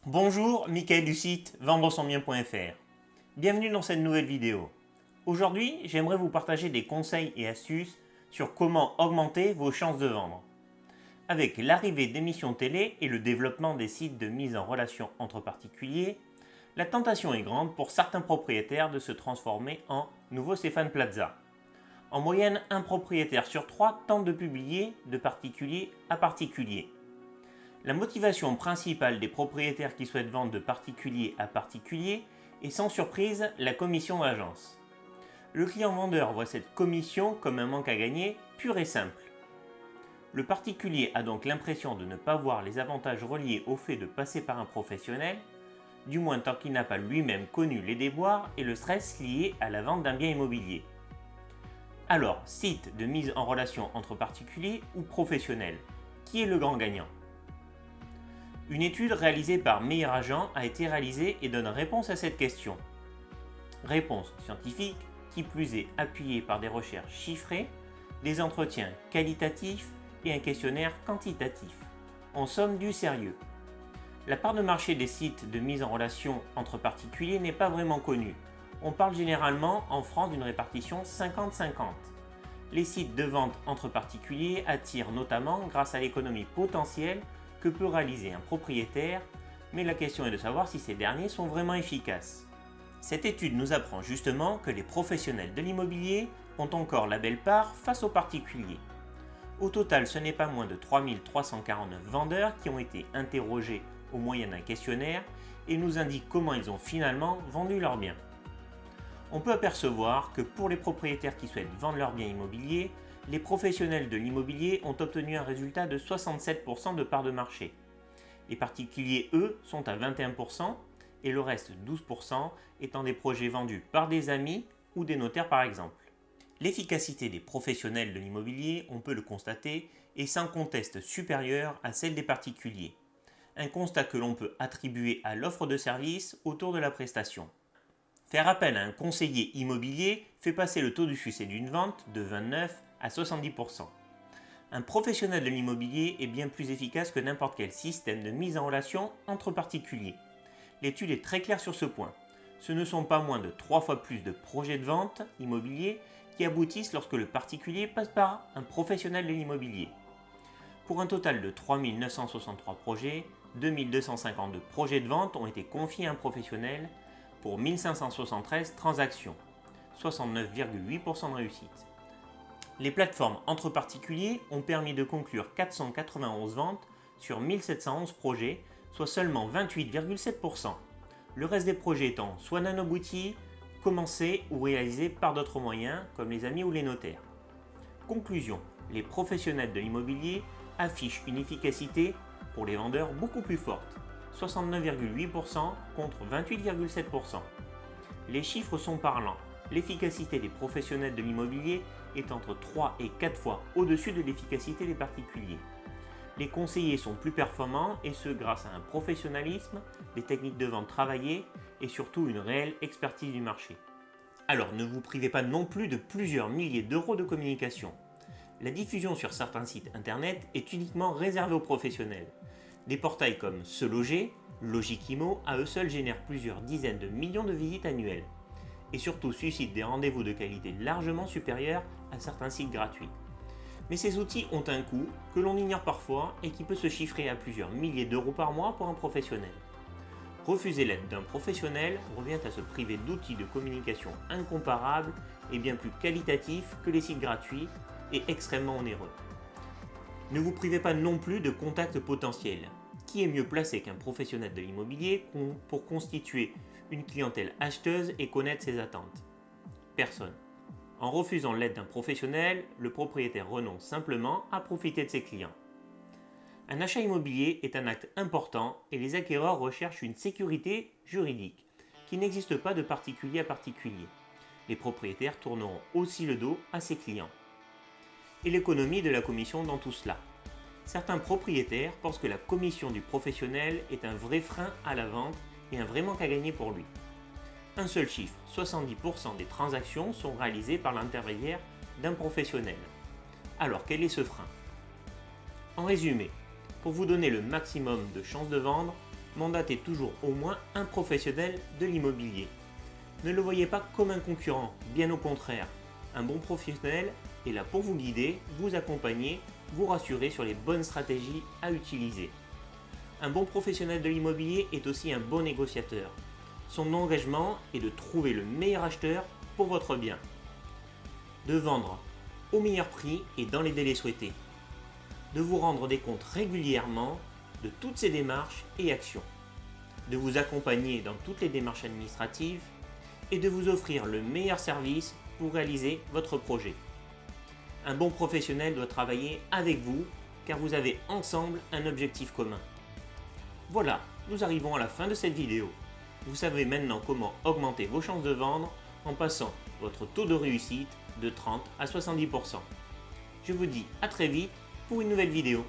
Bonjour, Mickaël du site vendresonbien.fr. Bienvenue dans cette nouvelle vidéo. Aujourd'hui, j'aimerais vous partager des conseils et astuces sur comment augmenter vos chances de vendre. Avec l'arrivée d'émissions télé et le développement des sites de mise en relation entre particuliers, la tentation est grande pour certains propriétaires de se transformer en nouveau Stéphane Plaza. En moyenne, un propriétaire sur 3 tente de publier de particulier à particulier. La motivation principale des propriétaires qui souhaitent vendre de particulier à particulier est sans surprise la commission d'agence. Le client vendeur voit cette commission comme un manque à gagner pur et simple. Le particulier a donc l'impression de ne pas voir les avantages reliés au fait de passer par un professionnel, du moins tant qu'il n'a pas lui-même connu les déboires et le stress liés à la vente d'un bien immobilier. Alors, site de mise en relation entre particuliers ou professionnels, qui est le grand gagnant ? Une étude réalisée par Meilleur Agent a été réalisée et donne réponse à cette question. Réponse scientifique, qui plus est appuyée par des recherches chiffrées, des entretiens qualitatifs et un questionnaire quantitatif. En somme, du sérieux. La part de marché des sites de mise en relation entre particuliers n'est pas vraiment connue. On parle généralement en France d'une répartition 50-50. Les sites de vente entre particuliers attirent notamment grâce à l'économie potentielle que peut réaliser un propriétaire, mais la question est de savoir si ces derniers sont vraiment efficaces. Cette étude nous apprend justement que les professionnels de l'immobilier ont encore la belle part face aux particuliers. Au total, ce n'est pas moins de 3349 vendeurs qui ont été interrogés au moyen d'un questionnaire et nous indiquent comment ils ont finalement vendu leurs biens. On peut apercevoir que pour les propriétaires qui souhaitent vendre leurs biens immobiliers, les professionnels de l'immobilier ont obtenu un résultat de 67% de part de marché. Les particuliers, eux, sont à 21% et le reste, 12%, étant des projets vendus par des amis ou des notaires par exemple. L'efficacité des professionnels de l'immobilier, on peut le constater, est sans conteste supérieure à celle des particuliers. Un constat que l'on peut attribuer à l'offre de service autour de la prestation. Faire appel à un conseiller immobilier fait passer le taux de succès d'une vente de 29 à 70%. Un professionnel de l'immobilier est bien plus efficace que n'importe quel système de mise en relation entre particuliers. L'étude est très claire sur ce point. Ce ne sont pas moins de 3 fois plus de projets de vente immobilier qui aboutissent lorsque le particulier passe par un professionnel de l'immobilier. Pour un total de 3 963 projets, 2 252 projets de vente ont été confiés à un professionnel pour 1 573 transactions, 69,8% de réussite. Les plateformes entre particuliers ont permis de conclure 491 ventes sur 1711 projets, soit seulement 28,7%. Le reste des projets étant soit non aboutis, commencés ou réalisés par d'autres moyens, comme les amis ou les notaires. Conclusion, les professionnels de l'immobilier affichent une efficacité pour les vendeurs beaucoup plus forte, 69,8% contre 28,7%. Les chiffres sont parlants. L'efficacité des professionnels de l'immobilier est entre 3 et 4 fois au-dessus de l'efficacité des particuliers. Les conseillers sont plus performants et ce grâce à un professionnalisme, des techniques de vente travaillées et surtout une réelle expertise du marché. Alors ne vous privez pas non plus de plusieurs milliers d'euros de communication. La diffusion sur certains sites internet est uniquement réservée aux professionnels. Des portails comme Se Loger, Logikimo à eux seuls génèrent plusieurs dizaines de millions de visites annuelles et surtout suscitent des rendez-vous de qualité largement supérieurs à certains sites gratuits. Mais ces outils ont un coût que l'on ignore parfois et qui peut se chiffrer à plusieurs milliers d'euros par mois pour un professionnel. Refuser l'aide d'un professionnel revient à se priver d'outils de communication incomparables et bien plus qualitatifs que les sites gratuits et extrêmement onéreux. Ne vous privez pas non plus de contacts potentiels. Qui est mieux placé qu'un professionnel de l'immobilier pour constituer une clientèle acheteuse et connaître ses attentes ? Personne. En refusant l'aide d'un professionnel, le propriétaire renonce simplement à profiter de ses clients. Un achat immobilier est un acte important et les acquéreurs recherchent une sécurité juridique qui n'existe pas de particulier à particulier. Les propriétaires tourneront aussi le dos à ses clients. Et l'économie de la commission dans tout cela. Certains propriétaires pensent que la commission du professionnel est un vrai frein à la vente et un vrai manque à gagner pour lui. Un seul chiffre, 70% des transactions sont réalisées par l'intermédiaire d'un professionnel. Alors quel est ce frein ? En résumé, pour vous donner le maximum de chances de vendre, mandatez toujours au moins un professionnel de l'immobilier. Ne le voyez pas comme un concurrent, bien au contraire. Un bon professionnel est là pour vous guider, vous accompagner, vous rassurer sur les bonnes stratégies à utiliser. Un bon professionnel de l'immobilier est aussi un bon négociateur. Son engagement est de trouver le meilleur acheteur pour votre bien, de vendre au meilleur prix et dans les délais souhaités, de vous rendre des comptes régulièrement de toutes ces démarches et actions, de vous accompagner dans toutes les démarches administratives et de vous offrir le meilleur service pour réaliser votre projet. Un bon professionnel doit travailler avec vous car vous avez ensemble un objectif commun. Voilà, nous arrivons à la fin de cette vidéo. Vous savez maintenant comment augmenter vos chances de vendre en passant votre taux de réussite de 30 à 70%. Je vous dis à très vite pour une nouvelle vidéo.